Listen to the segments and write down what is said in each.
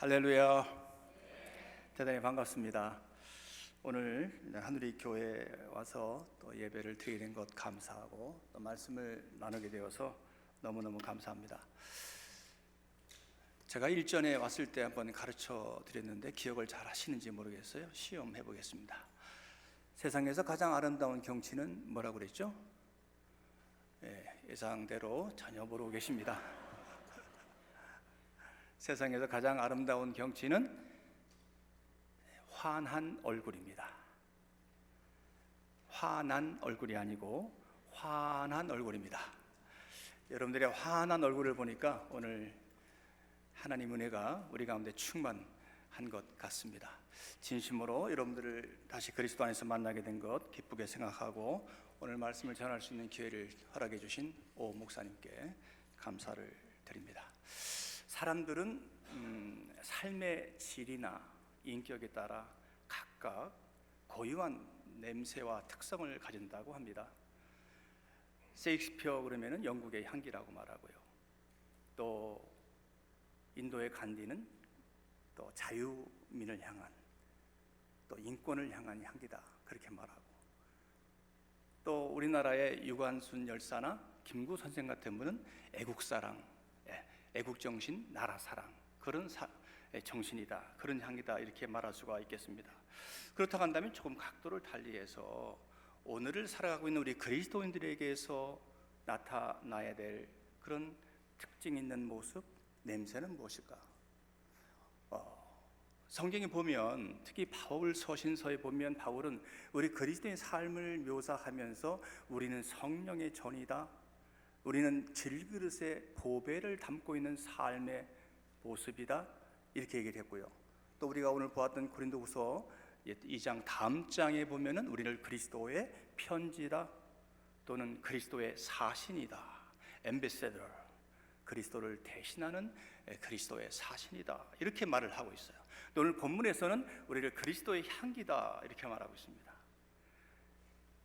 할렐루야. 대단히 반갑습니다. 오늘 하누리 교회에 와서 또 예배를 드리게 된 것 감사하고 또 말씀을 나누게 되어서 너무너무 감사합니다. 제가 일전에 왔을 때 한번 가르쳐 드렸는데 기억을 잘 하시는지 모르겠어요. 시험해 보겠습니다. 세상에서 가장 아름다운 경치는 뭐라고 그랬죠? 예상대로 전혀 모르고 계십니다. 세상에서 가장 아름다운 경치는 환한 얼굴입니다. 환한 얼굴이 아니고 환한 얼굴입니다. 여러분들의 환한 얼굴을 보니까 오늘 하나님 은혜가 우리 가운데 충만한 것 같습니다. 진심으로 여러분들을 다시 그리스도 안에서 만나게 된 것 기쁘게 생각하고 오늘 말씀을 전할 수 있는 기회를 허락해 주신 오 목사님께 감사를 드립니다. 사람들은 삶의 질이나 인격에 따라 각각 고유한 냄새와 특성을 가진다고 합니다. 셰익스피어 그러면은 영국의 향기라고 말하고요. 또 인도의 간디는 또 자유민을 향한 또 인권을 향한 향기다 그렇게 말하고, 또 우리나라의 유관순 열사나 김구 선생 같은 분은 애국사랑, 애국정신, 나라사랑 그런 정신이다, 그런 향이다 이렇게 말할 수가 있겠습니다. 그렇다고 한다면 조금 각도를 달리해서 오늘을 살아가고 있는 우리 그리스도인들에게서 나타나야 될 그런 특징 있는 모습, 냄새는 무엇일까? 성경에 보면 특히 바울 서신서에 보면 바울은 우리 그리스도인 삶을 묘사하면서 우리는 성령의 전이다, 우리는 질그릇에 보배를 담고 있는 삶의 모습이다 이렇게 얘기를 했고요. 또 우리가 오늘 보았던 고린도후서 2장 다음 장에 보면은 우리를 그리스도의 편지다 또는 그리스도의 사신이다, 엠베세더, 그리스도를 대신하는 그리스도의 사신이다 이렇게 말을 하고 있어요. 또 오늘 본문에서는 우리를 그리스도의 향기다 이렇게 말하고 있습니다.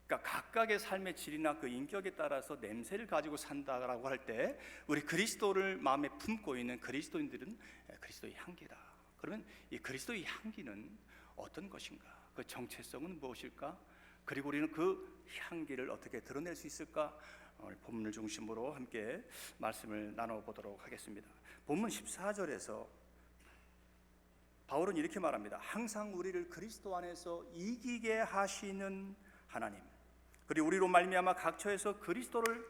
그러니까 각각의 삶의 질이나 그 인격에 따라서 냄새를 가지고 산다라고 할 때 우리 그리스도를 마음에 품고 있는 그리스도인들은 그리스도의 향기다. 그러면 이 그리스도의 향기는 어떤 것인가? 그 정체성은 무엇일까? 그리고 우리는 그 향기를 어떻게 드러낼 수 있을까? 오늘 본문을 중심으로 함께 말씀을 나눠보도록 하겠습니다. 본문 14절에서 바울은 이렇게 말합니다. 항상 우리를 그리스도 안에서 이기게 하시는 하나님, 그리고 우리로 말미암아 각처에서 그리스도를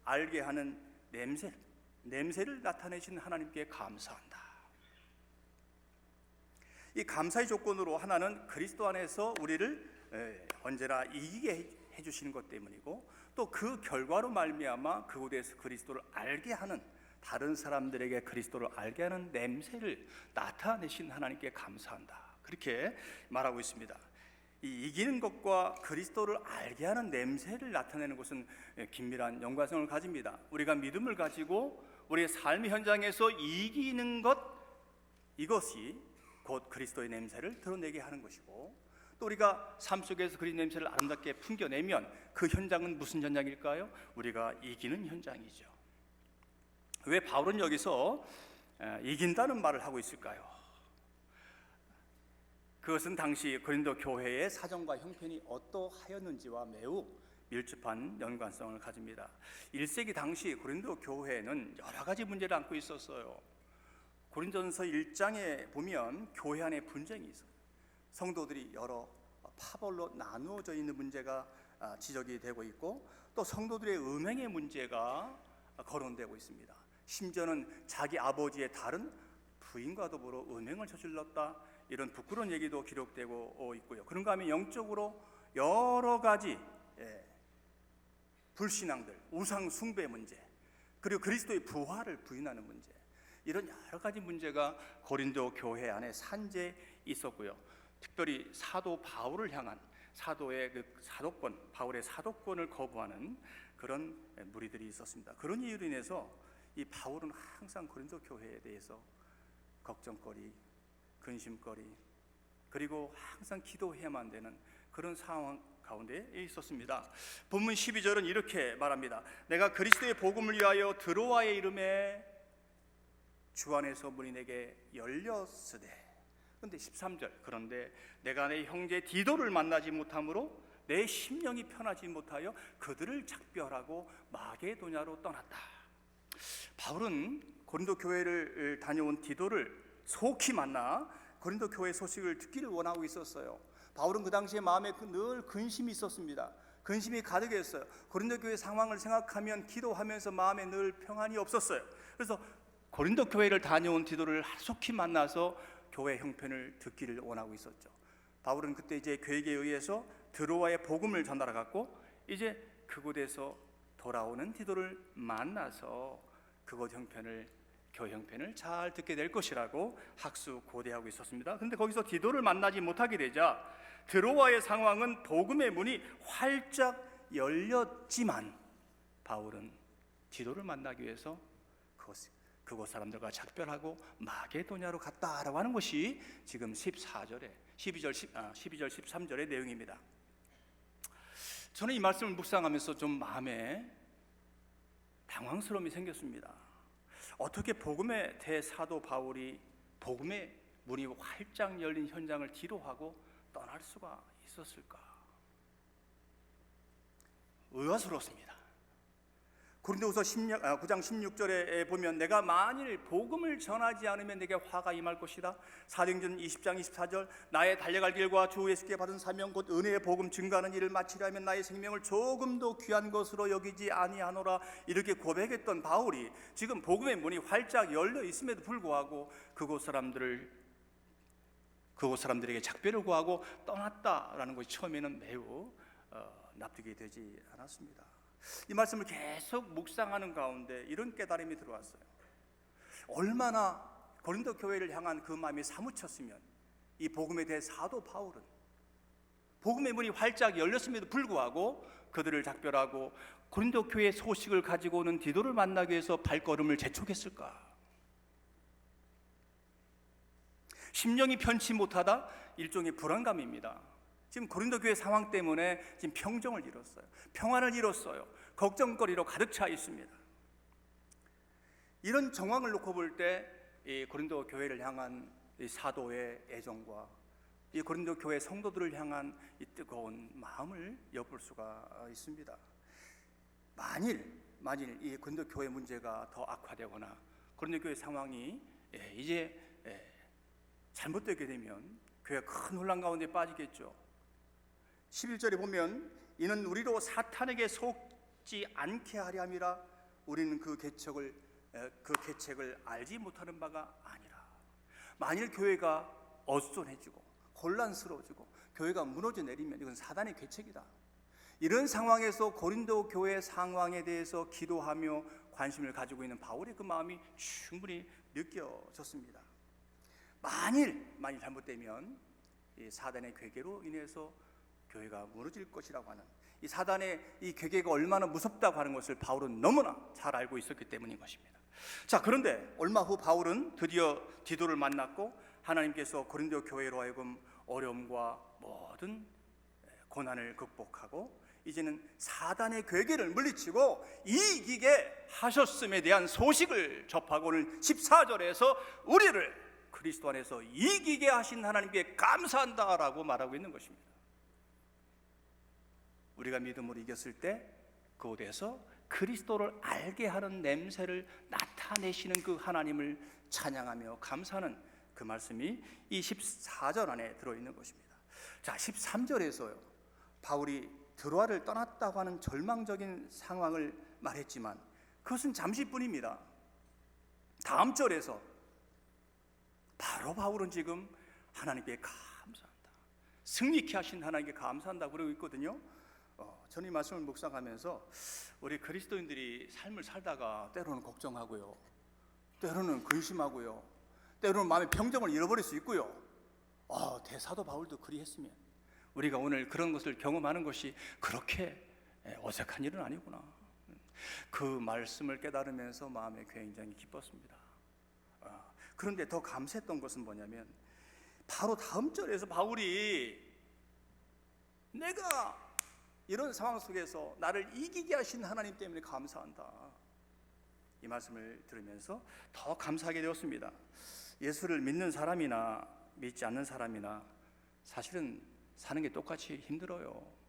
알게 하는 냄새를 나타내신 하나님께 감사한다. 이 감사의 조건으로 하나는 그리스도 안에서 우리를 언제나 이기게 해주시는 것 때문이고, 또 그 결과로 말미암아 그곳에서 그리스도를 알게 하는, 다른 사람들에게 그리스도를 알게 하는 냄새를 나타내신 하나님께 감사한다 그렇게 말하고 있습니다. 이 이기는 것과 그리스도를 알게 하는 냄새를 나타내는 것은 긴밀한 연관성을 가집니다. 우리가 믿음을 가지고 우리의 삶의 현장에서 이기는 것, 이것이 곧 그리스도의 냄새를 드러내게 하는 것이고, 또 우리가 삶 속에서 그리스도의 냄새를 아름답게 풍겨내면 그 현장은 무슨 현장일까요? 우리가 이기는 현장이죠. 왜 바울은 여기서 이긴다는 말을 하고 있을까요? 그것은 당시 고린도 교회의 사정과 형편이 어떠하였는지와 매우 밀접한 연관성을 가집니다. 1세기 당시 고린도 교회는 여러 가지 문제를 안고 있었어요. 고린도전서 1장에 보면 교회 안에 분쟁이 있어요. 성도들이 여러 파벌로 나누어져 있는 문제가 지적이 되고 있고, 또 성도들의 음행의 문제가 거론되고 있습니다. 심지어는 자기 아버지의 다른 부인과 더불어 음행을 저질렀다, 이런 부끄러운 얘기도 기록되고 있고요. 그런가 하면 영적으로 여러 가지 불신앙들, 우상 숭배 문제, 그리고 그리스도의 부활을 부인하는 문제, 이런 여러 가지 문제가 고린도 교회 안에 산재해 있었고요. 특별히 사도 바울을 향한 사도의 그 사도권, 바울의 사도권을 거부하는 그런 무리들이 있었습니다. 그런 이유로 인해서 이 바울은 항상 고린도 교회에 대해서 걱정거리, 근심거리, 그리고 항상 기도해야만 되는 그런 상황 가운데 있었습니다. 본문 12절은 이렇게 말합니다. 내가 그리스도의 복음을 위하여 드로아의 이름에 주 안에서 문이 내게 열렸으되. 그런데 13절, 그런데 내가 내 형제 디도를 만나지 못하므로 내 심령이 편하지 못하여 그들을 작별하고 마게도냐로 떠났다. 바울은 고린도 교회를 다녀온 디도를 속히 만나 고린도 교회 소식을 듣기를 원하고 있었어요. 바울은 그 당시에 마음에 늘 근심이 있었습니다. 근심이 가득했어요. 고린도 교회 상황을 생각하면 기도하면서 마음에 늘 평안이 없었어요. 그래서 고린도 교회를 다녀온 디도를 속히 만나서 교회 형편을 듣기를 원하고 있었죠. 바울은 그때 이제 계획에 의해서 드로아의 복음을 전달하고 이제 그곳에서 돌아오는 디도를 만나서 그곳 형편을, 교회 형편을 잘 듣게 될 것이라고 학수고대하고 있었습니다. 그런데 거기서 디도를 만나지 못하게 되자 드로아의 상황은 복음의 문이 활짝 열렸지만 바울은 디도를 만나기 위해서 그곳 사람들과 작별하고 마게도냐로 갔다라고 하는 것이 지금 14절에 12절 13절의 내용입니다. 저는 이 말씀을 묵상하면서 좀 마음에 당황스러움이 생겼습니다. 어떻게 복음의 대사도 바울이 복음의 문이 활짝 열린 현장을 뒤로하고 떠날 수가 있었을까? 의아스럽습니다. 고린도후서 9장 16절에 보면 내가 만일 복음을 전하지 않으면 내게 화가 임할 것이다. 사도행전 20장 24절 나의 달려갈 길과 주 예수께 받은 사명 곧 은혜의 복음 증거하는 일을 마치려면 나의 생명을 조금도 귀한 것으로 여기지 아니하노라. 이렇게 고백했던 바울이 지금 복음의 문이 활짝 열려 있음에도 불구하고 그곳 사람들에게 작별을 구하고 떠났다라는 것이 처음에는 매우 납득이 되지 않았습니다. 이 말씀을 계속 묵상하는 가운데 이런 깨달음이 들어왔어요. 얼마나 고린도 교회를 향한 그 마음이 사무쳤으면 이 복음에 대해 사도 바울은 복음의 문이 활짝 열렸음에도 불구하고 그들을 작별하고 고린도 교회의 소식을 가지고 오는 디도를 만나기 위해서 발걸음을 재촉했을까? 심령이 편치 못하다, 일종의 불안감입니다. 지금 고린도 교회 상황 때문에 지금 평정을 잃었어요. 평안을 잃었어요. 걱정거리로 가득 차 있습니다. 이런 정황을 놓고 볼 때 이 고린도 교회를 향한 이 사도의 애정과 이 고린도 교회 성도들을 향한 이 뜨거운 마음을 엿볼 수가 있습니다. 만일 이 고린도 교회 문제가 더 악화되거나 고린도 교회 상황이 이제 잘못되게 되면 교회가 큰 혼란 가운데 빠지겠죠. 11절에 보면 이는 우리로 사탄에게 속지 않게 하려 함이라. 우리는 그 계책을 알지 못하는 바가 아니라. 만일 교회가 어수선해지고 혼란스러워지고 교회가 무너져 내리면 이건 사단의 계책이다. 이런 상황에서 고린도 교회 상황에 대해서 기도하며 관심을 가지고 있는 바울의 그 마음이 충분히 느껴졌습니다. 만일 잘못되면 이 사단의 괴계로 인해서 교회가 무너질 것이라고 하는 이 사단의 이 괴계가 얼마나 무섭다고 하는 것을 바울은 너무나 잘 알고 있었기 때문인 것입니다. 자, 그런데 얼마 후 바울은 드디어 디도를 만났고 하나님께서 고린도 교회로 하여금 어려움과 모든 고난을 극복하고 이제는 사단의 괴계를 물리치고 이기게 하셨음에 대한 소식을 접하고 오늘 14절에서 우리를 그리스도 안에서 이기게 하신 하나님께 감사한다라고 말하고 있는 것입니다. 우리가 믿음으로 이겼을 때 그곳에서 그리스도를 알게 하는 냄새를 나타내시는 그 하나님을 찬양하며 감사하는 그 말씀이 이 14절 안에 들어있는 것입니다. 자, 13절에서요 바울이 드로아를 떠났다고 하는 절망적인 상황을 말했지만 그것은 잠시뿐입니다. 다음 절에서 바로 바울은 지금 하나님께 감사한다, 승리케 하신 하나님께 감사한다 그러고 있거든요. 저는 이 말씀을 묵상하면서 우리 그리스도인들이 삶을 살다가 때로는 걱정하고요, 때로는 근심하고요, 때로는 마음의 평정을 잃어버릴 수 있고요. 대사도 바울도 그리했으면 우리가 오늘 그런 것을 경험하는 것이 그렇게 어색한 일은 아니구나. 그 말씀을 깨달으면서 마음에 굉장히 기뻤습니다. 그런데 더 감사했던 것은 뭐냐면 바로 다음 절에서 바울이 내가 이런 상황 속에서 나를 이기게 하신 하나님 때문에 감사한다, 이 말씀을 들으면서 더 감사하게 되었습니다. 예수를 믿는 사람이나 믿지 않는 사람이나 사실은 사는 게 똑같이 힘들어요.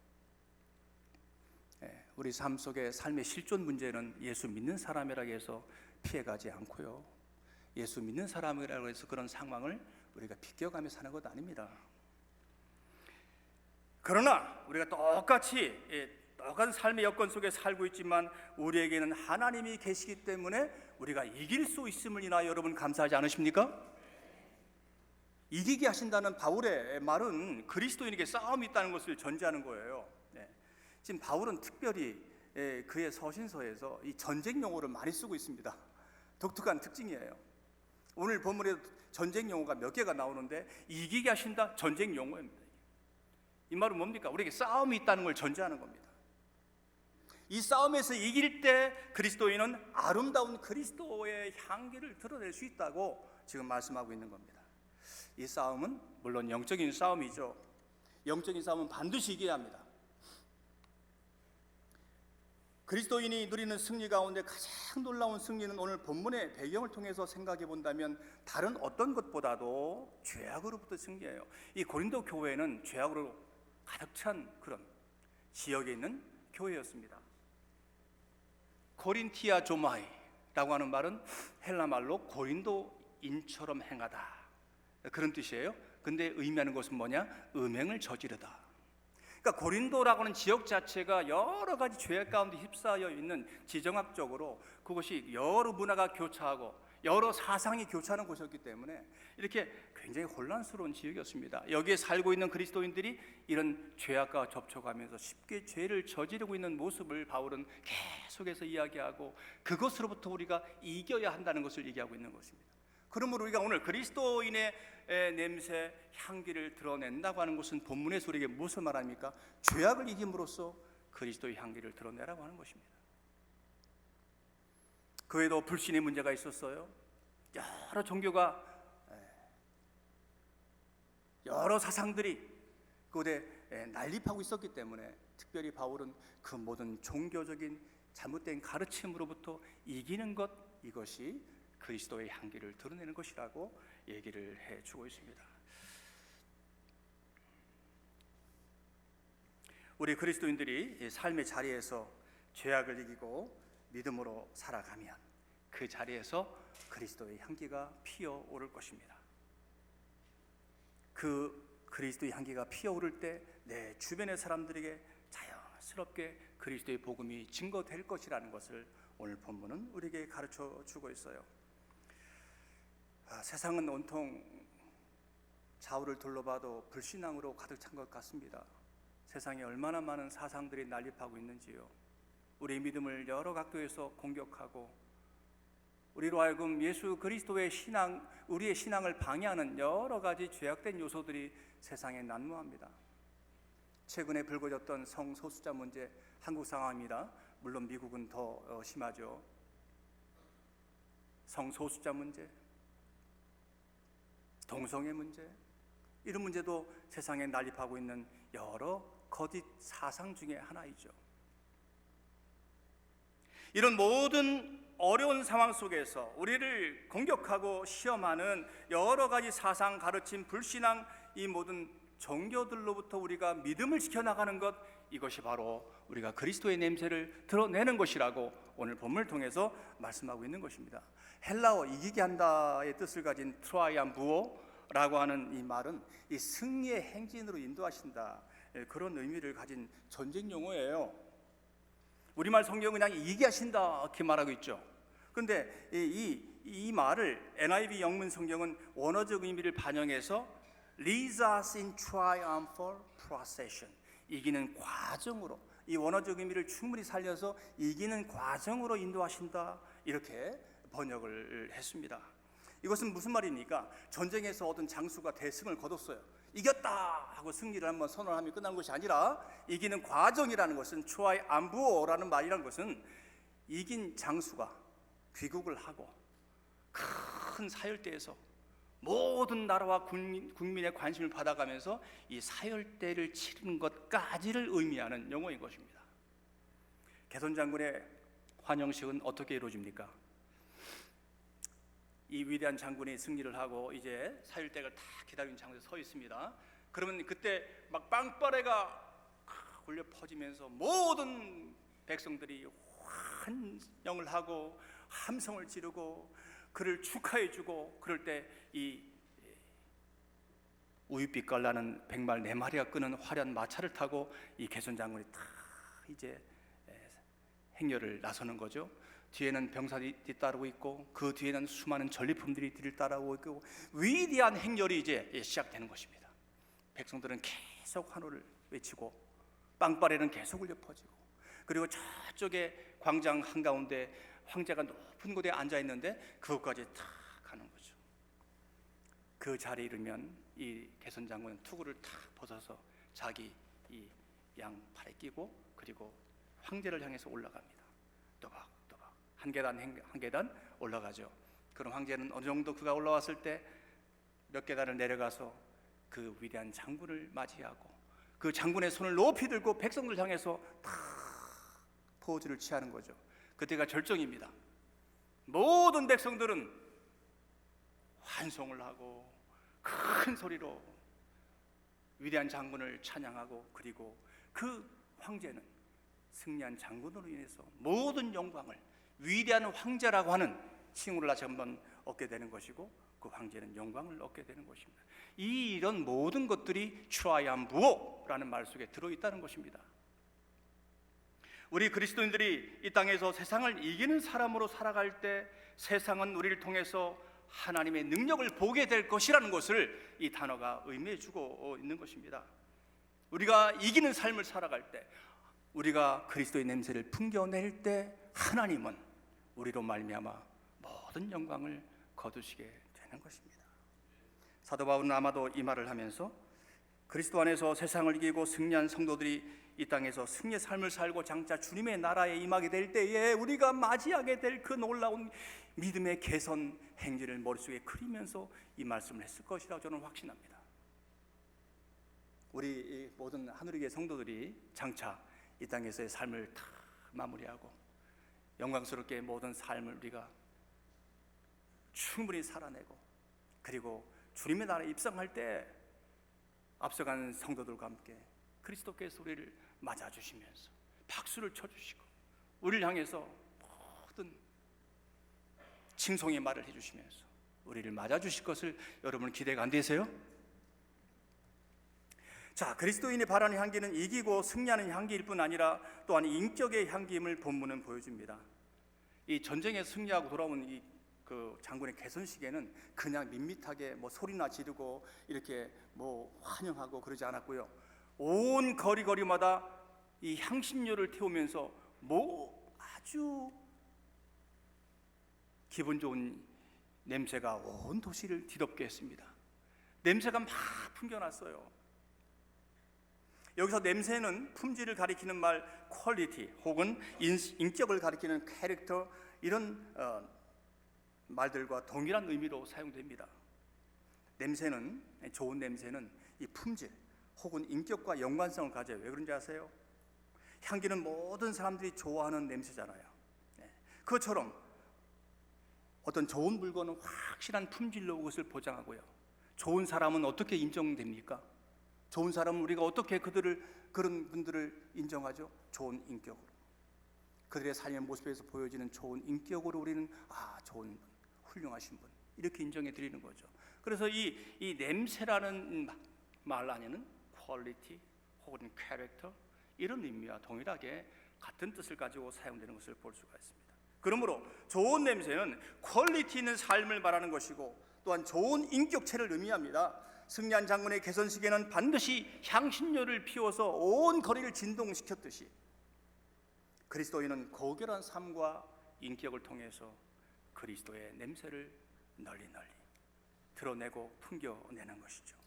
우리 삶 속에 삶의 실존 문제는 예수 믿는 사람이라고 해서 피해가지 않고요, 예수 믿는 사람이라고 해서 그런 상황을 우리가 비껴가며 사는 것 아닙니다. 그러나 우리가 똑같은 삶의 여건 속에 살고 있지만 우리에게는 하나님이 계시기 때문에 우리가 이길 수 있음을 인하여 여러분 감사하지 않으십니까? 이기게 하신다는 바울의 말은 그리스도인에게 싸움이 있다는 것을 전제하는 거예요. 지금 바울은 특별히 그의 서신서에서 이 전쟁 용어를 많이 쓰고 있습니다. 독특한 특징이에요. 오늘 본문에 전쟁 용어가 몇 개가 나오는데 이기게 하신다, 전쟁 용어입니다. 이 말은 뭡니까? 우리에게 싸움이 있다는 걸 전제하는 겁니다. 이 싸움에서 이길 때 그리스도인은 아름다운 그리스도의 향기를 드러낼 수 있다고 지금 말씀하고 있는 겁니다. 이 싸움은 물론 영적인 싸움이죠. 영적인 싸움은 반드시 이겨야 합니다. 그리스도인이 누리는 승리 가운데 가장 놀라운 승리는 오늘 본문의 배경을 통해서 생각해 본다면 다른 어떤 것보다도 죄악으로부터 승리예요. 이 고린도 교회는 죄악으로 가득 찬 그런 지역에 있는 교회였습니다. 코린티아 조마이라고 하는 말은 헬라 말로 고린도인처럼 행하다, 그런 뜻이에요. 근데 의미하는 것은 뭐냐? 음행을 저지르다. 그러니까 고린도라고 하는 지역 자체가 여러 가지 죄악 가운데 휩싸여 있는, 지정학적으로 그것이 여러 문화가 교차하고 여러 사상이 교차하는 곳이었기 때문에 이렇게 굉장히 혼란스러운 지역이었습니다. 여기에 살고 있는 그리스도인들이 이런 죄악과 접촉하면서 쉽게 죄를 저지르고 있는 모습을 바울은 계속해서 이야기하고 그것으로부터 우리가 이겨야 한다는 것을 얘기하고 있는 것입니다. 그러므로 우리가 오늘 그리스도인의 냄새, 향기를 드러낸다고 하는 것은 본문에서 우리에게 무엇을 말합니까? 죄악을 이김으로써 그리스도의 향기를 드러내라고 하는 것입니다. 그 외에도 불신의 문제가 있었어요. 여러 종교가, 여러 사상들이 그곳에 난립하고 있었기 때문에 특별히 바울은 그 모든 종교적인 잘못된 가르침으로부터 이기는 것, 이것이 그리스도의 향기를 드러내는 것이라고 얘기를 해주고 있습니다. 우리 그리스도인들이 삶의 자리에서 죄악을 이기고 믿음으로 살아가면 그 자리에서 그리스도의 향기가 피어오를 것입니다. 그 그리스도의 향기가 피어오를 때 내 주변의 사람들에게 자연스럽게 그리스도의 복음이 증거될 것이라는 것을 오늘 본문은 우리에게 가르쳐 주고 있어요. 세상은 온통 좌우를 둘러봐도 불신앙으로 가득 찬 것 같습니다. 세상에 얼마나 많은 사상들이 난립하고 있는지요. 우리의 믿음을 여러 각도에서 공격하고 우리로 하여금 예수 그리스도의 신앙, 우리의 신앙을 방해하는 여러 가지 죄악된 요소들이 세상에 난무합니다. 최근에 불거졌던 성소수자 문제, 한국 상황입니다. 물론 미국은 더 심하죠. 성소수자 문제, 동성애 문제, 이런 문제도 세상에 난립하고 있는 여러 거짓 사상 중에 하나이죠. 이런 모든 어려운 상황 속에서 우리를 공격하고 시험하는 여러 가지 사상, 가르침, 불신앙, 이 모든 종교들로부터 우리가 믿음을 지켜나가는 것, 이것이 바로 우리가 그리스도의 냄새를 드러내는 것이라고 오늘 본문을 통해서 말씀하고 있는 것입니다. 헬라어 이기게 한다의 뜻을 가진 트라이암부오라고 하는 이 말은 이 승리의 행진으로 인도하신다, 그런 의미를 가진 전쟁 용어예요. 우리말 성경은 그냥 이기게 하신다 이렇게 말하고 있죠. 그런데 이 말을 NIV 영문 성경은 원어적 의미를 반영해서 leads us in triumphal procession, 이기는 과정으로, 이 원어적 의미를 충분히 살려서 이기는 과정으로 인도하신다, 이렇게 번역을 했습니다. 이것은 무슨 말입니까? 전쟁에서 얻은 장수가 대승을 거뒀어요. 이겼다 하고 승리를 한번 선언하면 끝난 것이 아니라 이기는 과정이라는 것은 트라이암부오라는 말이라는 것은 이긴 장수가 귀국을 하고 큰 사열대에서 모든 나라와 국민의 관심을 받아가면서 이 사열대를 치르는 것까지를 의미하는 용어인 것입니다. 개선장군의 환영식은 어떻게 이루어집니까? 이 위대한 장군이 승리를 하고 이제 사흘대가 다 기다리는 장소에 서 있습니다. 그러면 그때 막 빵빠레가 울려 퍼지면서 모든 백성들이 환영을 하고 함성을 지르고 그를 축하해주고, 그럴 때 이 우윳빛깔 나는 백말 4마리가 끄는 화려한 마차를 타고 이 개선 장군이 다 이제 행렬을 나서는 거죠. 뒤에는 병사들이 뒤따르고 있고 그 뒤에는 수많은 전리품들이 뒤를 따라오고 있고 위대한 행렬이 이제 시작되는 것입니다. 백성들은 계속 환호를 외치고 빵빠레는 계속 울려 퍼지고, 그리고 저쪽에 광장 한가운데 황제가 높은 곳에 앉아 있는데 그것까지 다 가는 거죠. 그 자리에 이르면 이 개선 장군은 투구를 탁 벗어서 자기 이 양팔에 끼고 그리고 황제를 향해서 올라갑니다. 또박또박 한 계단 한 계단 올라가죠. 그럼 황제는 어느 정도 그가 올라왔을 때 몇 계단을 내려가서 그 위대한 장군을 맞이하고 그 장군의 손을 높이 들고 백성들 향해서 다 포즈를 취하는 거죠. 그때가 절정입니다. 모든 백성들은 환송을 하고 큰 소리로 위대한 장군을 찬양하고, 그리고 그 황제는 승리한 장군으로 인해서 모든 영광을 위대한 황제라고 하는 칭호를 다시 한번 얻게 되는 것이고, 그 황제는 영광을 얻게 되는 것입니다. 이런 모든 것들이 트라이암브오라는 말 속에 들어있다는 것입니다. 우리 그리스도인들이 이 땅에서 세상을 이기는 사람으로 살아갈 때 세상은 우리를 통해서 하나님의 능력을 보게 될 것이라는 것을 이 단어가 의미해 주고 있는 것입니다. 우리가 이기는 삶을 살아갈 때, 우리가 그리스도의 냄새를 풍겨낼 때 하나님은 우리로 말미암아 모든 영광을 거두시게 되는 것입니다. 사도 바울은 아마도 이 말을 하면서 그리스도 안에서 세상을 이기고 승리한 성도들이 이 땅에서 승리의 삶을 살고 장차 주님의 나라에 임하게 될 때에 우리가 맞이하게 될 그 놀라운 믿음의 개선 행진을 머릿속에 그리면서 이 말씀을 했을 것이라고 저는 확신합니다. 우리 모든 하늘의 성도들이 장차 이 땅에서의 삶을 다 마무리하고 영광스럽게 모든 삶을 우리가 충분히 살아내고, 그리고 주님의 나라에 입성할 때 앞서간 성도들과 함께 그리스도께서 우리를 맞아주시면서 박수를 쳐주시고 우리를 향해서 모든 칭송의 말을 해주시면서 우리를 맞아주실 것을 여러분 기대가 안 되세요? 자, 그리스도인의 바라는 향기는 이기고 승리하는 향기일 뿐 아니라 또한 인격의 향기임을 본문은 보여줍니다. 이 전쟁에 승리하고 돌아온 이 그 장군의 개선식에는 그냥 밋밋하게 뭐 소리나 지르고 이렇게 뭐 환영하고 그러지 않았고요. 온 거리마다 이 향신료를 태우면서 뭐 아주 기분 좋은 냄새가 온 도시를 뒤덮게 했습니다. 냄새가 막 풍겨났어요. 여기서 냄새는 품질을 가리키는 말 퀄리티 혹은 인격을 가리키는 캐릭터, 이런 말들과 동일한 의미로 사용됩니다. 냄새는, 좋은 냄새는 이 품질 혹은 인격과 연관성을 가져요. 왜 그런지 아세요? 향기는 모든 사람들이 좋아하는 냄새잖아요. 그것처럼 어떤 좋은 물건은 확실한 품질로 그것을 보장하고요. 좋은 사람은 어떻게 인정됩니까? 좋은 사람은 우리가 어떻게 그런 분들을 인정하죠? 좋은 인격으로, 그들의 삶의 모습에서 보여지는 좋은 인격으로 우리는 좋은 분, 훌륭하신 분, 이렇게 인정해 드리는 거죠. 그래서 이 냄새라는 말 안에는 퀄리티 혹은 캐릭터, 이런 의미와 동일하게 같은 뜻을 가지고 사용되는 것을 볼 수가 있습니다. 그러므로 좋은 냄새는 퀄리티 있는 삶을 말하는 것이고 또한 좋은 인격체를 의미합니다. 승리한 장군의 개선식에는 반드시 향신료를 피워서 온 거리를 진동시켰듯이 그리스도인은 고결한 삶과 인격을 통해서 그리스도의 냄새를 널리 드러내고 풍겨내는 것이죠.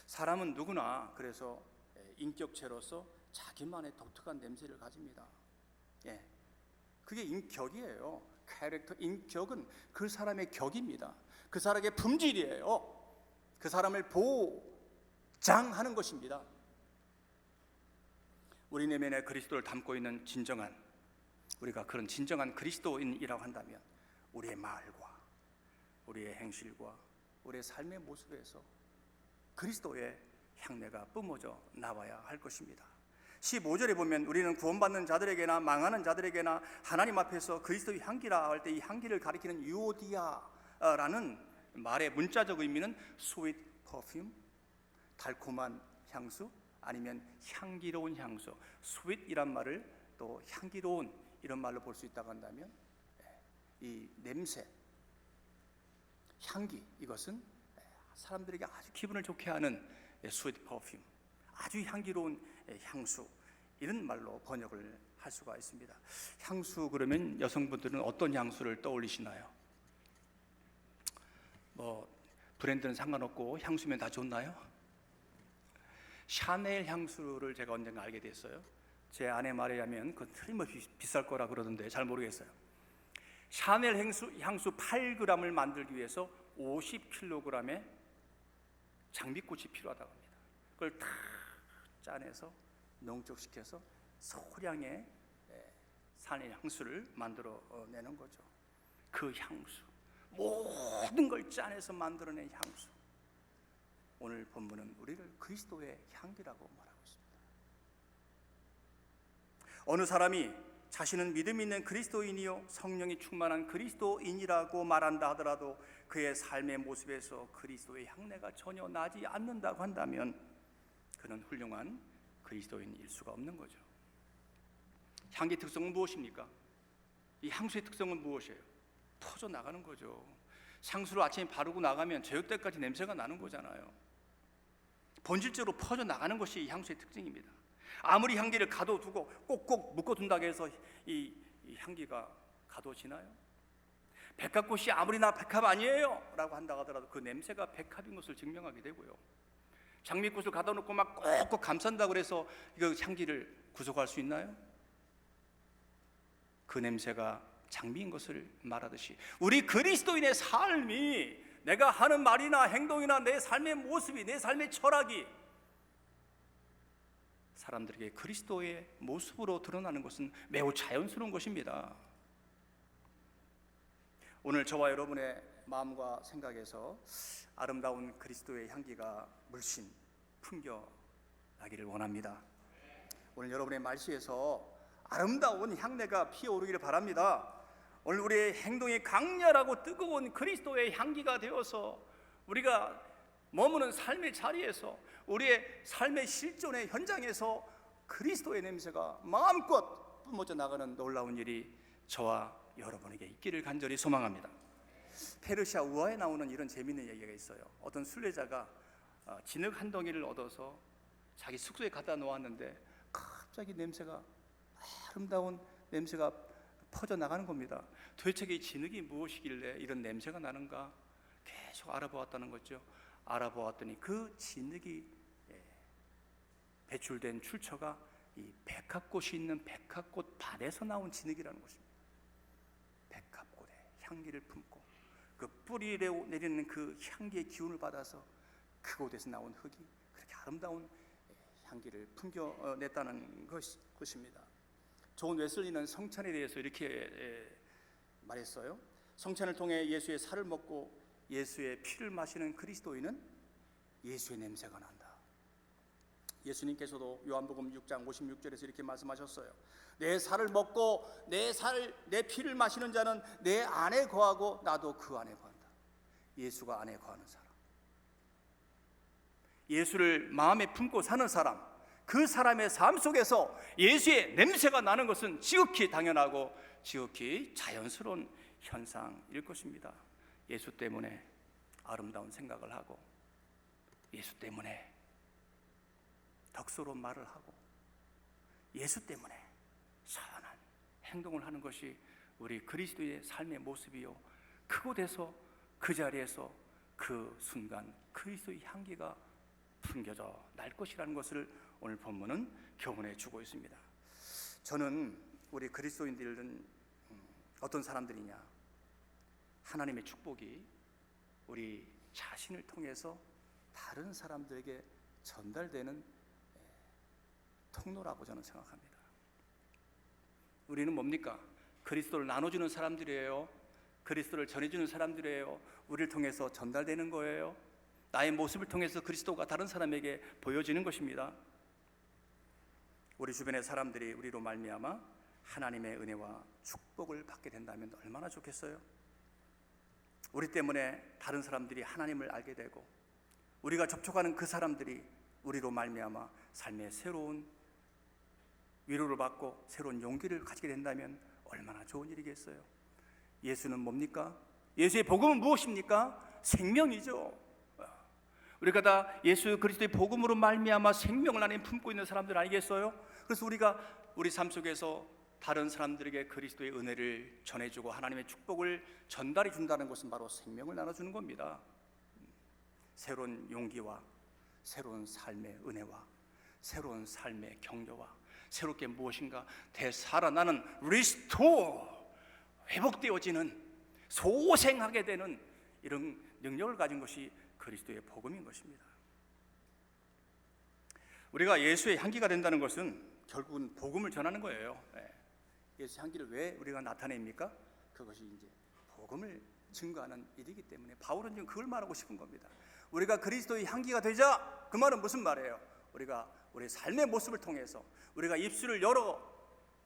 사람은 누구나 그래서 인격체로서 자기만의 독특한 냄새를 가집니다. 그게 인격이에요. 캐릭터, 인격은 그 사람의 격입니다. 그 사람의 품질이에요. 그 사람을 보장하는 것입니다. 우리 내면에 그리스도를 담고 있는 우리가 그런 진정한 그리스도인이라고 한다면 우리의 말과 우리의 행실과 우리의 삶의 모습에서 그리스도의 향내가 뿜어져 나와야 할 것입니다. 15절에 보면 우리는 구원받는 자들에게나 망하는 자들에게나 하나님 앞에서 그리스도의 향기라 할 때 이 향기를 가리키는 유오디아라는 말의 문자적 의미는 sweet perfume, 달콤한 향수, 아니면 향기로운 향수. sweet이란 말을 또 향기로운 이런 말로 볼 수 있다고 한다면 이 냄새, 향기, 이것은 사람들에게 아주 기분을 좋게 하는 sweet perfume, 아주 향기로운 향수, 이런 말로 번역을 할 수가 있습니다. 향수 그러면 여성분들은 어떤 향수를 떠올리시나요? 뭐 브랜드는 상관없고 향수면 다 좋나요? 샤넬 향수를 제가 언젠가 알게 됐어요. 제 아내 말에 의하면 그건 틀림없이 비쌀 거라 그러던데 잘 모르겠어요. 샤넬 향수 8g을 만들기 위해서 50kg의 장미꽃이 필요하다고 합니다. 그걸 다 짜내서 농축시켜서 소량의 샤넬 향수를 만들어내는 거죠. 그 향수, 모든 걸 짜내서 만들어낸 향수. 오늘 본문은 우리를 그리스도의 향기라고 말하고 있습니다. 어느 사람이 자신은 믿음 있는 그리스도인이요 성령이 충만한 그리스도인이라고 말한다 하더라도 그의 삶의 모습에서 그리스도의 향내가 전혀 나지 않는다고 한다면 그는 훌륭한 그리스도인일 수가 없는 거죠. 향기 특성은 무엇입니까? 이 향수의 특성은 무엇이에요? 퍼져나가는 거죠. 향수를 아침에 바르고 나가면 저녁 때까지 냄새가 나는 거잖아요. 본질적으로 퍼져나가는 것이 이 향수의 특징입니다. 아무리 향기를 가둬두고 꼭꼭 묶어둔다고 해서 이 향기가 가둬지나요? 백합꽃이 아무리 나 백합 아니에요 라고 한다고 하더라도 그 냄새가 백합인 것을 증명하게 되고요, 장미꽃을 가둬놓고 막 꼭꼭 감싼다고 해서 그 향기를 구속할 수 있나요? 그 냄새가 장미인 것을 말하듯이 우리 그리스도인의 삶이, 내가 하는 말이나 행동이나 내 삶의 모습이, 내 삶의 철학이 사람들에게 그리스도의 모습으로 드러나는 것은 매우 자연스러운 것입니다. 오늘 저와 여러분의 마음과 생각에서 아름다운 그리스도의 향기가 물씬 풍겨나기를 원합니다. 오늘 여러분의 말씨에서 아름다운 향내가 피어오르기를 바랍니다. 오늘 우리의 행동이 강렬하고 뜨거운 그리스도의 향기가 되어서 우리가 머무는 삶의 자리에서, 우리의 삶의 실존의 현장에서 그리스도의 냄새가 마음껏 뿜어져 나가는 놀라운 일이 저와 여러분에게 있기를 간절히 소망합니다. 페르시아 우화에 나오는 이런 재미있는 얘기가 있어요. 어떤 순례자가 진흙 한 덩이를 얻어서 자기 숙소에 갖다 놓았는데 갑자기 냄새가, 아름다운 냄새가 퍼져나가는 겁니다. 도대체 이 진흙이 무엇이길래 이런 냄새가 나는가 계속 알아보았다는 거죠. 알아보았더니 그 진흙이 배출된 출처가 이 백합꽃이 있는 백합꽃 밭에서 나온 진흙이라는 것입니다. 백합꽃의 향기를 품고 그 뿌리에 내리는 그 향기의 기운을 받아서 그곳에서 나온 흙이 그렇게 아름다운 향기를 풍겨냈다는 것입니다. 존 웨슬리는 성찬에 대해서 이렇게 말했어요. 성찬을 통해 예수의 살을 먹고 예수의 피를 마시는 그리스도인은 예수의 냄새가 난다. 예수님께서도 요한복음 6장 56절에서 이렇게 말씀하셨어요. 내 살을 먹고 내 피를 마시는 자는 내 안에 거하고 나도 그 안에 거한다. 예수가 안에 거하는 사람, 예수를 마음에 품고 사는 사람, 그 사람의 삶 속에서 예수의 냄새가 나는 것은 지극히 당연하고 지극히 자연스러운 현상일 것입니다. 예수 때문에 아름다운 생각을 하고, 예수 때문에 덕스러운 말을 하고, 예수 때문에 선한 행동을 하는 것이 우리 그리스도의 삶의 모습이요, 그곳에서 그 자리에서 그 순간 그리스도의 향기가 풍겨져 날 것이라는 것을 오늘 본문은 교훈해 주고 있습니다. 저는 우리 그리스도인들은 어떤 사람들이냐, 하나님의 축복이 우리 자신을 통해서 다른 사람들에게 전달되는 통로라고 저는 생각합니다. 우리는 뭡니까? 그리스도를 나눠주는 사람들이에요. 그리스도를 전해주는 사람들이에요. 우리를 통해서 전달되는 거예요. 나의 모습을 통해서 그리스도가 다른 사람에게 보여지는 것입니다. 우리 주변의 사람들이 우리로 말미암아 하나님의 은혜와 축복을 받게 된다면 얼마나 좋겠어요. 우리 때문에 다른 사람들이 하나님을 알게 되고 우리가 접촉하는 그 사람들이 우리로 말미암아 삶의 새로운 위로를 받고 새로운 용기를 가지게 된다면 얼마나 좋은 일이겠어요. 예수는 뭡니까? 예수의 복음은 무엇입니까? 생명이죠. 우리가 다 예수 그리스도의 복음으로 말미암아 생명을 안에 품고 있는 사람들 아니겠어요? 그래서 우리가 우리 삶 속에서 다른 사람들에게 그리스도의 은혜를 전해주고 하나님의 축복을 전달해 준다는 것은 바로 생명을 나눠주는 겁니다. 새로운 용기와 새로운 삶의 은혜와 새로운 삶의 격려와 새롭게 무엇인가 되살아나는 리스토어, 회복되어지는, 소생하게 되는 이런 능력을 가진 것이 그리스도의 복음인 것입니다. 우리가 예수의 향기가 된다는 것은 결국은 복음을 전하는 거예요. 예수의 향기를 왜 우리가 나타냅니까? 그것이 이제 복음을 증거하는 일이기 때문에 바울은 지금 그걸 말하고 싶은 겁니다. 우리가 그리스도의 향기가 되자, 그 말은 무슨 말이에요? 우리가 우리 삶의 모습을 통해서 우리가 입술을 열어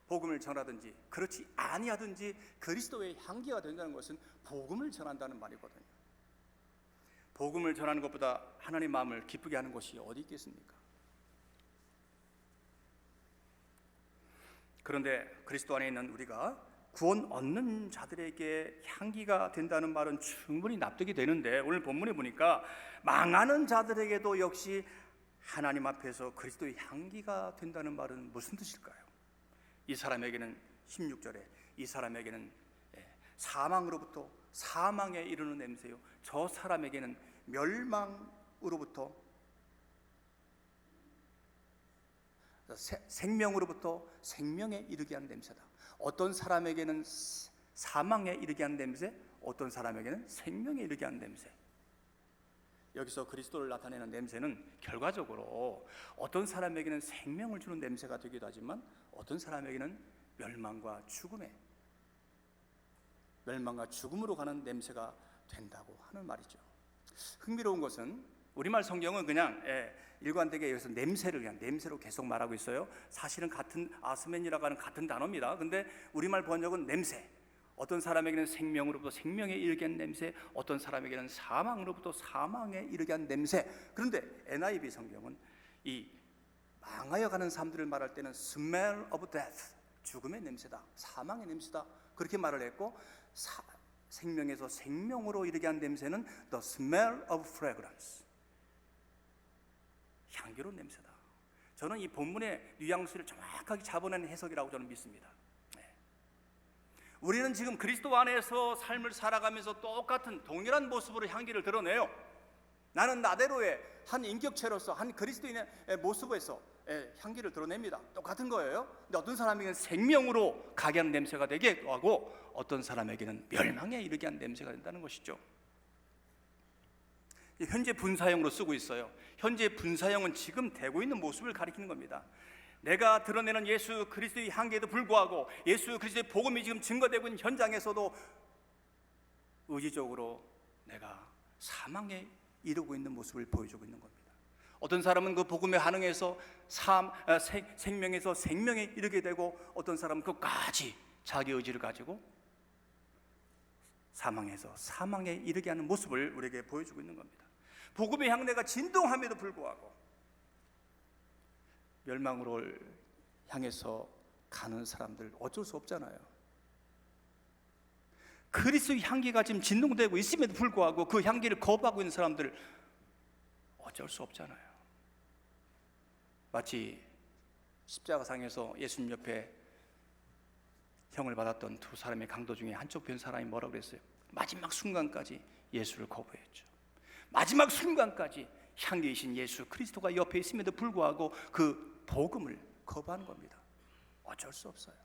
복음을 전하든지 그렇지 아니하든지 그리스도의 향기가 된다는 것은 복음을 전한다는 말이거든요. 복음을 전하는 것보다 하나님 마음을 기쁘게 하는 것이 어디 있겠습니까? 그런데 그리스도 안에 있는 우리가 구원 얻는 자들에게 향기가 된다는 말은 충분히 납득이 되는데, 오늘 본문에 보니까 망하는 자들에게도 역시 하나님 앞에서 그리스도의 향기가 된다는 말은 무슨 뜻일까요? 이 사람에게는 16절에 이 사람에게는 사망으로부터 사망에 이르는 냄새요, 저 사람에게는 멸망으로부터 생명으로부터 생명에 이르게 하는 냄새다. 어떤 사람에게는 사망에 이르게 하는 냄새, 어떤 사람에게는 생명에 이르게 하는 냄새. 여기서 그리스도를 나타내는 냄새는 결과적으로 어떤 사람에게는 생명을 주는 냄새가 되기도 하지만 어떤 사람에게는 멸망과 죽음으로 가는 냄새가 된다고 하는 말이죠. 흥미로운 것은 우리말 성경은 그냥 일관되게 여기서 냄새를 그냥 냄새로 계속 말하고 있어요. 사실은 같은 아스멘이라고 하는 같은 단어입니다. 근데 우리말 번역은 냄새, 어떤 사람에게는 생명으로부터 생명에 이르게 하는 냄새, 어떤 사람에게는 사망으로부터 사망에 이르게 하는 냄새. 그런데 NIV 성경은 이 망하여 가는 사람들을 말할 때는 smell of death, 죽음의 냄새다, 사망의 냄새다, 그렇게 말을 했고, 생명에서 생명으로 이르게 하는 냄새는 the smell of fragrance, 향기로운 냄새다. 저는 이 본문의 뉘앙스를 정확하게 잡아낸 해석이라고 저는 믿습니다. 우리는 지금 그리스도 안에서 삶을 살아가면서 똑같은 동일한 모습으로 향기를 드러내요. 나는 나대로의 한 인격체로서 한 그리스도인의 모습에서 향기를 드러냅니다. 똑같은 거예요. 근데 어떤 사람에게는 생명으로 가게 하는 냄새가 되게 하고 어떤 사람에게는 멸망에 이르게 하는 냄새가 된다는 것이죠. 현재 분사형으로 쓰고 있어요. 현재 분사형은 지금 되고 있는 모습을 가리키는 겁니다. 내가 드러내는 예수 그리스도의 향기에도 불구하고 예수 그리스도의 복음이 지금 증거되고 있는 현장에서도 의지적으로 내가 사망에 이르고 있는 모습을 보여주고 있는 겁니다. 어떤 사람은 그 복음에 반응해서 생명에서 생명에 이르게 되고, 어떤 사람은 끝까지 자기 의지를 가지고 사망에서 사망에 이르게 하는 모습을 우리에게 보여주고 있는 겁니다. 복음의 향내가 진동함에도 불구하고 멸망으로 향해서 가는 사람들 어쩔 수 없잖아요. 그리스도의 향기가 지금 진동되고 있음에도 불구하고 그 향기를 거부하고 있는 사람들 어쩔 수 없잖아요. 마치 십자가상에서 예수님 옆에 형을 받았던 두 사람의 강도 중에 한쪽 편 사람이 뭐라고 그랬어요? 마지막 순간까지 예수를 거부했죠. 마지막 순간까지 향기이신 예수 그리스도가 옆에 있음에도 불구하고 그 복음을 거부하는 겁니다. 어쩔 수 없어요.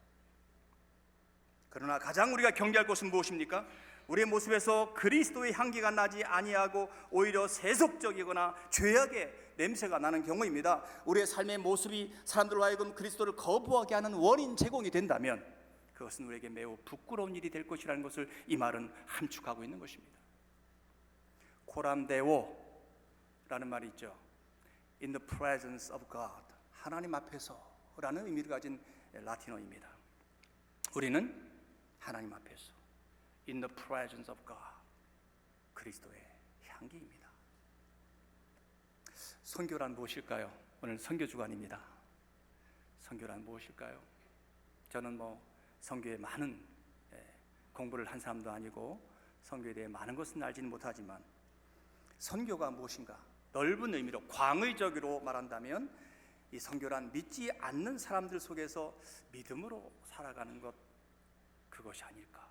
그러나 가장 우리가 경계할 것은 무엇입니까? 우리의 모습에서 그리스도의 향기가 나지 아니하고 오히려 세속적이거나 죄악의 냄새가 나는 경우입니다. 우리의 삶의 모습이 사람들로 하여금 그리스도를 거부하게 하는 원인 제공이 된다면 그것은 우리에게 매우 부끄러운 일이 될 것이라는 것을 이 말은 함축하고 있는 것입니다. 코람데오라는 말이 있죠. In the presence of God, 하나님 앞에서라는 의미를 가진 라틴어입니다. 우리는 하나님 앞에서 In the presence of God, 그리스도의 향기입니다. 선교란 무엇일까요? 오늘 선교 주간입니다. 선교란 무엇일까요? 저는 선교에 많은 공부를 한 사람도 아니고 선교에 대해 많은 것은 알지는 못하지만 선교가 무엇인가? 넓은 의미로 광의적으로 말한다면 이 선교란 믿지 않는 사람들 속에서 믿음으로 살아가는 것, 그것이 아닐까.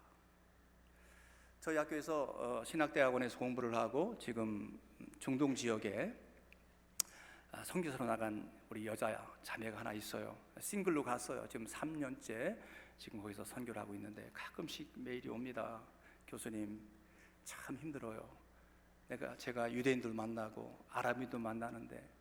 저희 학교에서 신학대학원에서 공부를 하고 지금 중동 지역에 선교사로 나간 우리 여자 자매가 하나 있어요. 싱글로 갔어요. 지금 3년째 지금 거기서 선교를 하고 있는데 가끔씩 메일이 옵니다. 교수님, 참 힘들어요. 제가 유대인들 만나고 아랍인도 만나는데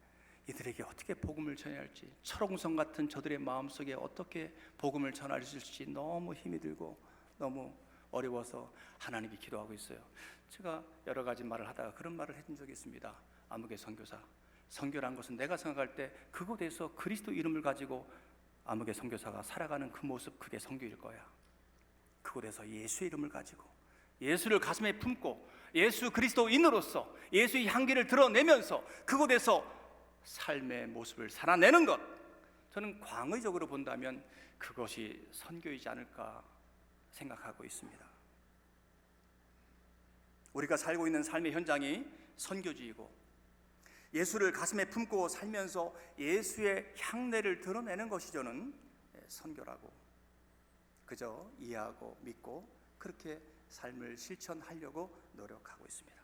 이들에게 어떻게 복음을 전해야 할지, 철옹성 같은 저들의 마음속에 어떻게 복음을 전할 수 있을지 너무 힘이 들고 너무 어려워서 하나님께 기도하고 있어요. 제가 여러 가지 말을 하다가 그런 말을 해준 적이 있습니다. 아무개 선교사, 선교란 것은 내가 생각할 때 그곳에서 그리스도 이름을 가지고 아무개 선교사가 살아가는 그 모습, 그게 선교일 거야. 그곳에서 예수의 이름을 가지고 예수를 가슴에 품고 예수 그리스도인으로서 예수의 향기를 드러내면서 그곳에서 삶의 모습을 살아내는 것, 저는 광의적으로 본다면 그것이 선교이지 않을까 생각하고 있습니다. 우리가 살고 있는 삶의 현장이 선교지이고 예수를 가슴에 품고 살면서 예수의 향내를 드러내는 것이 저는 선교라고 그저 이해하고 믿고 그렇게 삶을 실천하려고 노력하고 있습니다.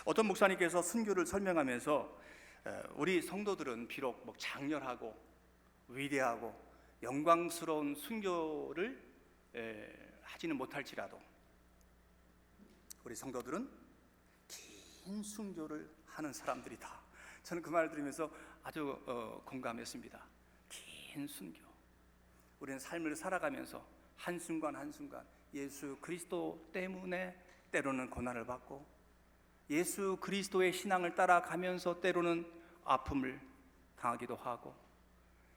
어떤 목사님께서 순교를 설명하면서 우리 성도들은 비록 장렬하고 위대하고 영광스러운 순교를 하지는 못할지라도 우리 성도들은 긴 순교를 하는 사람들이다. 저는 그 말을 들으면서 아주 공감했습니다. 긴 순교. 우리는 삶을 살아가면서 한순간 한순간 예수 그리스도 때문에 때로는 고난을 받고 예수 그리스도의 신앙을 따라가면서 때로는 아픔을 당하기도 하고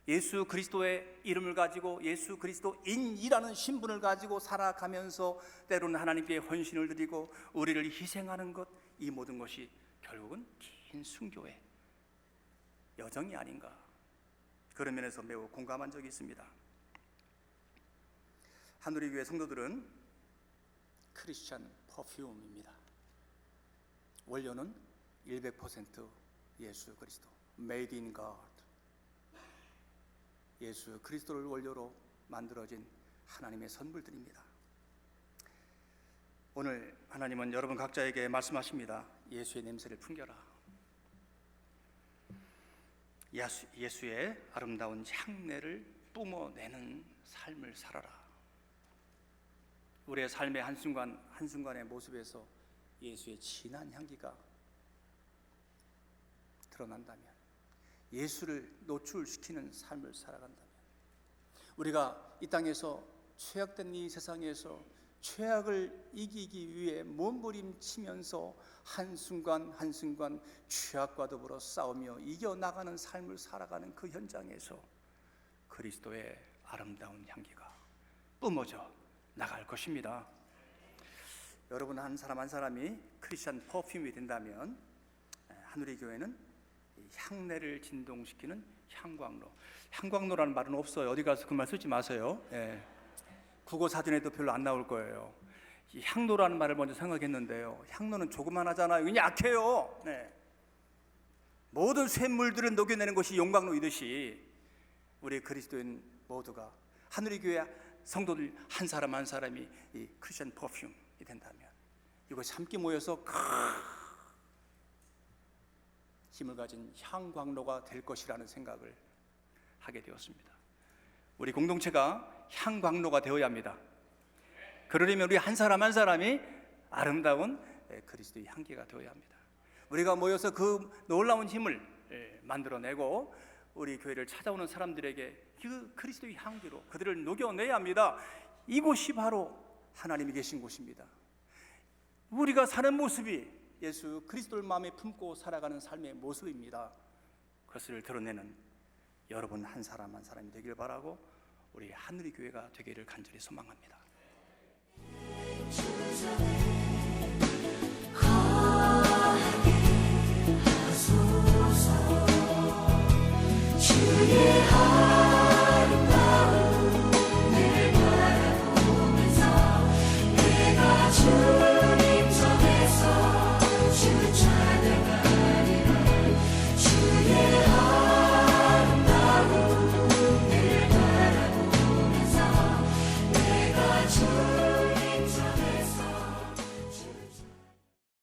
예수 그리스도의 이름을 가지고 예수 그리스도인이라는 신분을 가지고 살아가면서 때로는 하나님께 헌신을 드리고 우리를 희생하는 것, 이 모든 것이 결국은 긴 순교의 여정이 아닌가, 그런 면에서 매우 공감한 적이 있습니다. 하늘의 교회 성도들은 크리스천 퍼퓸입니다. 원료는 100% 예수 그리스도, Made in God, 예수 그리스도를 원료로 만들어진 하나님의 선물들입니다. 오늘 하나님은 여러분 각자에게 말씀하십니다. 예수의 냄새를 풍겨라. 예수의 아름다운 향내를 뿜어내는 삶을 살아라. 우리의 삶의 한순간 한순간의 모습에서 예수의 진한 향기가 드러난다면, 예수를 노출시키는 삶을 살아간다면, 우리가 이 땅에서 죄악된 이 세상에서 죄악을 이기기 위해 몸부림치면서 한순간 한순간 죄악과 더불어 싸우며 이겨나가는 삶을 살아가는 그 현장에서 그리스도의 아름다운 향기가 뿜어져 나갈 것입니다. 여러분 한 사람 한 사람이 크리스천 퍼퓸이 된다면 하늘의 교회는 향내를 진동시키는 향광로. 향광로라는 말은 없어요. 어디 가서 그 말 쓰지 마세요. 국어 사전에도 별로 안 나올 거예요. 이 향로라는 말을 먼저 생각했는데요, 향로는 조그만하잖아요. 그냥 약해요. 모든 쇳물들을 녹여내는 것이 용광로이듯이 우리 그리스도인 모두가, 하늘의 교회 성도들 한 사람 한 사람이 이 크리스천 퍼퓸이 된다면 이것이 함께 모여서 힘을 가진 향광로가 될 것이라는 생각을 하게 되었습니다. 우리 공동체가 향광로가 되어야 합니다. 그러려면 우리 한 사람 한 사람이 아름다운 그리스도의 향기가 되어야 합니다. 우리가 모여서 그 놀라운 힘을 만들어내고 우리 교회를 찾아오는 사람들에게 그 그리스도의 향기로 그들을 녹여내야 합니다. 이곳이 바로 하나님이 계신 곳입니다. 우리가 사는 모습이 예수 그리스도를 마음에 품고 살아가는 삶의 모습입니다. 그것을 드러내는 여러분 한 사람 한 사람이 되길 바라고 우리 하늘의 교회가 되기를 간절히 소망합니다.